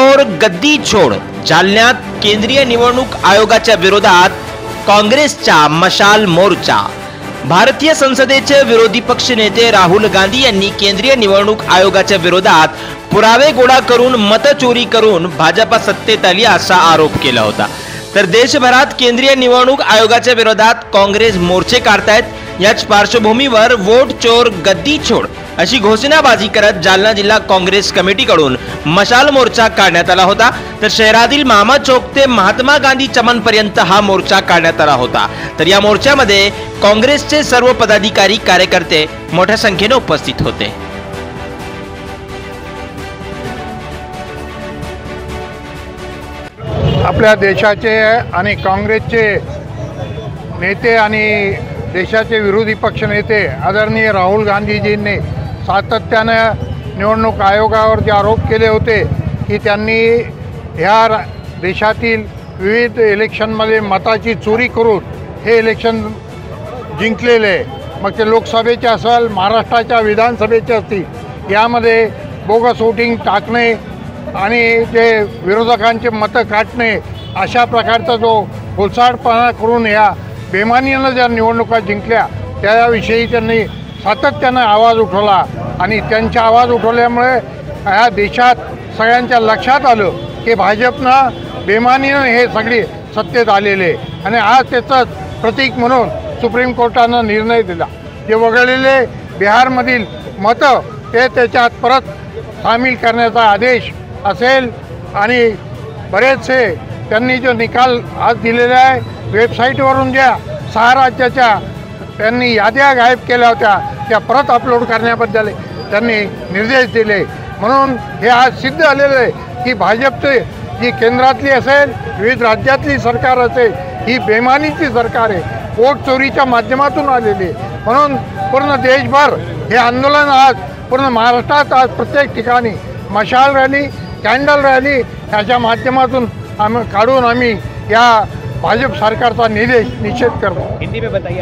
चोर गद्दी छोड जालन्यात केंद्रीय निवडणूक आयोगाच्या विरोधात काँग्रेसचा मशाल मोर्चा। भारतीय संसदेचे विरोधी पक्ष नेते राहुल गांधी यांनी केंद्रीय निवडणूक आयोगाच्या विरोधात पुरावे गोळा करून मतचोरी करून भाजपा सत्तेत आली असा आरोप केला होता। तर देशभरात केंद्रीय निवडणूक आयोगाच्या विरोधात काँग्रेस मोर्चे काढतायत। याच पार्श्वभूमीवर वोट चोर गद्दी छोड अशी घोषणाबाजी करत जालना जिल्हा काँग्रेस कमिटीकडून मशाल मोर्चा काढण्यात आला होता। तर शहरातील मामा चौक ते महात्मा गांधी चमन पर्यंत हा मोर्चा काढण्यात आला होता। तर या मोर्चामध्ये काँग्रेसचे सर्व पदाधिकारी कार्यकर्ते मोठ्या संख्येने उपस्थित होते। आपल्या देशाचे आणि काँग्रेसचे नेते आणि देशाचे विरोधी पक्ष नेते आदरणीय राहुल गांधीजींनी सातत्याने निवडणूक आयोगावर जे आरोप केले होते की त्यांनी ह्या देशातील विविध इलेक्शनमध्ये मताची चोरी करून हे इलेक्शन जिंकलेले, मग ते लोकसभेचे असेल महाराष्ट्राच्या विधानसभेचे असतील, यामध्ये बोगस वोटिंग टाकणे आणि जे विरोधकांचे मतं काटणे अशा प्रकारचा जो घोसाळपणा करून या बेमानीनं ज्या निवडणुका जिंकल्या त्याविषयी त्यांनी सातत्यानं आवाज उठवला। आणि त्यांचा आवाज उठवल्यामुळे ह्या देशात सगळ्यांच्या लक्षात आलं की भाजपनं बेमानीनं हे सगळे सत्तेत आलेले, आणि आज त्याचं प्रतीक म्हणून सुप्रीम कोर्टानं निर्णय दिला। जे वगळलेले बिहारमधील मतं ते त्याच्यात परत सामील करण्याचा आदेश असेल। आणि बरेचसे त्यांनी जो निकाल आज दिलेला आहे वेबसाईटवरून ज्या 6 राज्याच्या त्यांनी याद्या गायब केल्या होत्या त्या परत अपलोड करण्याबद्दल त्यांनी निर्देश दिले। म्हणून हे आज सिद्ध झालेलं आहे की भाजपचे जी केंद्रातली असेल विविध राज्यातली सरकार असेल ही बेमानीची सरकार आहे, वोट चोरीच्या माध्यमातून आलेली आहे। म्हणून पूर्ण देशभर हे आंदोलन आज पूर्ण महाराष्ट्रात आज प्रत्येक ठिकाणी मशाल रॅली कॅन्डल रॅली ह्याच्या माध्यमातून आम्ही या भाजप सरकारचा निषेध करतो। हिंदी में बताइए।